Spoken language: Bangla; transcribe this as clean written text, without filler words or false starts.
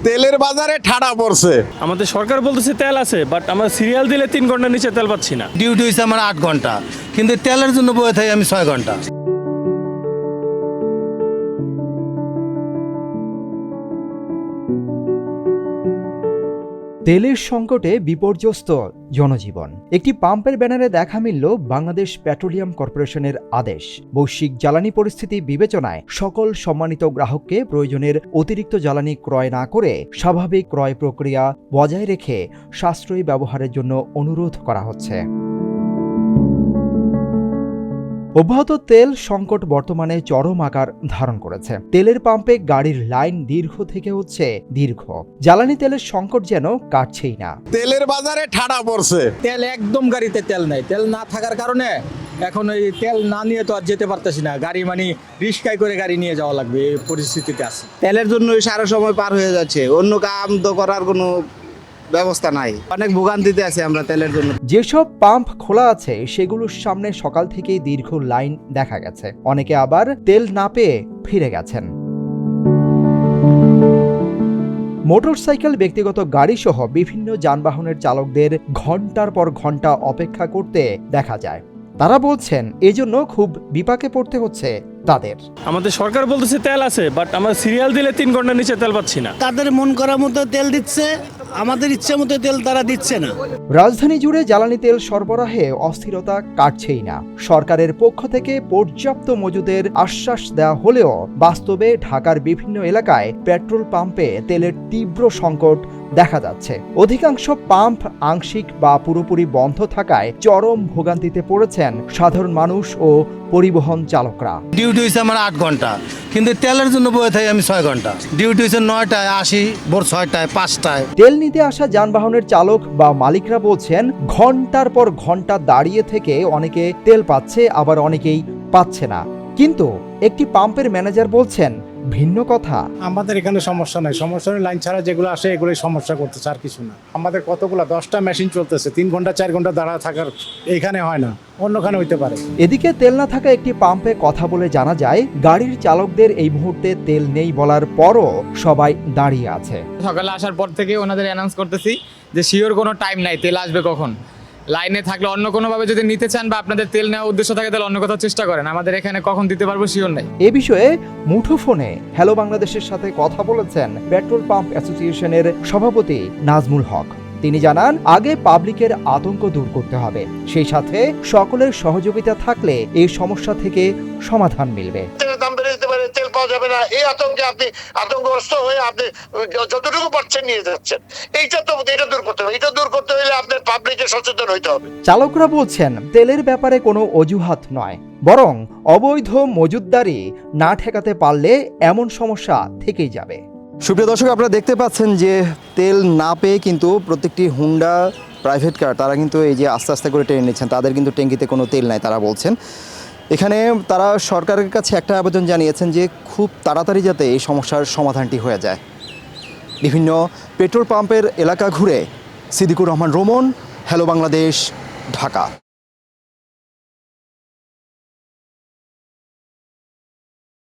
তেলের বাজারে ঠাড়া পড়ছে। আমাদের সরকার বলতেছে তেল আছে, বাট আমরা সিরিয়াল দিলে 3 ঘন্টার নিচে তেল পাচ্ছি না। ডিউটি হয়েছে আমার 8 ঘন্টা, কিন্তু তেলের জন্য বয়ে থাকি আমি 6 ঘন্টা। তেলের সংকটে বিপর্যস্ত জনজীবন। একটি পাম্পের ব্যানারে দেখা মিলল বাংলাদেশ পেট্রোলিয়াম কর্পোরেশনের আদেশ। বৈশ্বিক জ্বালানি পরিস্থিতি বিবেচনায় সকল সম্মানিত গ্রাহককে প্রয়োজনের অতিরিক্ত জ্বালানি ক্রয় না করে স্বাভাবিক ক্রয় প্রক্রিয়া বজায় রেখে সাশ্রয়ী ব্যবহারের জন্য অনুরোধ করা হচ্ছে। অব্যাহত তেল সংকট বর্তমানে চরম আকার ধারণ করেছে। তেলের পাম্পে গাড়ির লাইন দীর্ঘ থেকে হচ্ছে দীর্ঘ। জ্বালানি তেলের সংকট যেন কাটছেই না। তেলের বাজারে ঠাড়া পড়ছে। তেল একদম গাড়িতে তেল নাই, তেল না থাকার কারণে এখন এই তেল না নিয়ে তো আর যেতে পারতেছি না। গাড়ি মানে রিস্কায় করে গাড়ি নিয়ে যাওয়া লাগবে, এই পরিস্থিতিতে আছে। তেলের জন্য সারা সময় পার হয়ে যাচ্ছে, অন্য কাম তো করার কোনো ব্যবস্থা নাই। অনেক ভোগান্তিতে আছে আমরা তেলের জন্য। যেসব পাম্প খোলা আছে সেগুলোর সামনে সকাল থেকেই দীর্ঘ লাইন দেখা গেছে। অনেকে আবার তেল না পেয়ে ফিরে গেছেন। মোটরসাইকেল, ব্যক্তিগত গাড়ি সহ বিভিন্ন যানবাহনের চালকদের ঘন্টার পর ঘন্টা অপেক্ষা করতে দেখা যায়। তারা বলছেন এজন্য খুব বিপাকে পড়তে হচ্ছে তাদের। আমাদের সরকার বলতেছে তেল আছে, বাট আমরা সিরিয়াল দিলে 3 ঘন্টার নিচে তেল পাচ্ছি না। তাদের মন করা মতো তেল দিচ্ছে, আমাদের ইচ্ছে মতো তেল তারা দিচ্ছে না। রাজধানী জুড়ে জ্বালানি তেল সরবরাহে অস্থিরতা কাটছেই না। সরকারের পক্ষ থেকে পর্যাপ্ত মজুদের আশ্বাস দেওয়া হলেও বাস্তবে ঢাকার বিভিন্ন এলাকায় পেট্রোল পাম্পে তেলের তীব্র সংকট দেখা যাচ্ছে। অধিকাংশ পাম্প আংশিক বা পুরোপুরি বন্ধ থাকায় চরম ভোগান্তিতে পড়েছেন সাধারণ মানুষ ও পরিবহন চালকরা। ডিউটি হয়েছে আমার 8 ঘন্টা, কিন্তু তেলের জন্য বয়ে থাকি আমি 6 ঘন্টা। ডিউটি হয়েছে 9টায়, আসি ভোর 6টায় 5টায়। তেল নিতে আসা যানবাহনের চালক বা মালিকরা বলছেন ঘন্টার পর ঘন্টা দাঁড়িয়ে থেকে অনেকে তেল পাচ্ছে, আবার অনেকেই পাচ্ছে না। কিন্তু একটি পাম্পের ম্যানেজার বলছেন ভিন্ন কথা। আমাদের এখানে সমস্যা নাই, সমস্যা নেই। লাইন ছাড়া যেগুলো আসে এগুলোই সমস্যা করতেছে, আর কিছু না। আমাদের কতগুলো 10টা মেশিন চলতেছে, 3 ঘন্টা 4 ঘন্টা দাঁড়া থাকার এইখানে হয় না, অন্যখানে হইতে পারে। এদিকে তেল না থাকা একটি পাম্পে কথা বলে জানা যায় গাড়ির চালকদের এই মুহূর্তে তেল নেই বলার পরও সবাই দাঁড়িয়ে আছে। সকালে আসার পর থেকে ওনাদের অ্যানাউন্স করতেছি যে শিওর কোনো টাইম নাই, তেল আসবে কখন। লাইনে থাকলে অন্য কোনোভাবে যদি নিতে চান বা আপনাদের তেল নেওয়ার উদ্দেশ্য থাকে তাহলে অন্য কোথাও চেষ্টা করেন, আমাদের এখানে কখন দিতে পারবো শিওর নাই। এ বিষয়ে মুঠোফোনে হ্যালো বাংলাদেশের সাথে কথা বলেছেন পেট্রোল পাম্প অ্যাসোসিয়েশনের সভাপতি নাজমুল হক। তিনি জানান আগে পাবলিকের আতঙ্ক দূর করতে হবে, সেই সাথে সকলের সহযোগিতা থাকলে এই সমস্যা থেকে সমাধান মিলবে। দাম বেড়ে যেতে পারে, তেল পাওয়া যাবে না, এই আতঙ্কে আপনি আতঙ্কগ্রস্ত হয়ে আপনি যতটুকু পারছেন নিয়ে যাচ্ছেন। এটা দূর করতে হবে। এটা দূর করতে হলে আপনার পাবলিকের সচেতন হইতে হবে। চালকরা বলছেন তেলের ব্যাপারে কোনো অজুহাত নয়, বরং অবৈধ মজুতদারি না ঠেকাতে পারলে এমন সমস্যা থেকেই যাবে। সুপ্রিয় দর্শক, আপনারা দেখতে পাচ্ছেন যে তেল না পেয়ে কিন্তু প্রত্যেকটি হুন্ডা প্রাইভেট কার তারা কিন্তু এই যে আস্তে আস্তে করে টেনে নিচ্ছেন। তাদের কিন্তু ট্যাঙ্কিতে কোনো তেল নাই তারা বলছেন। এখানে তারা সরকারের কাছে একটা আবেদন জানিয়েছেন যে খুব তাড়াতাড়ি যাতে এই সমস্যার সমাধানটি হয়ে যায়। বিভিন্ন পেট্রোল পাম্পের এলাকা ঘুরে সিদ্দিকুর রহমান রোমন, হ্যালো বাংলাদেশ, ঢাকা।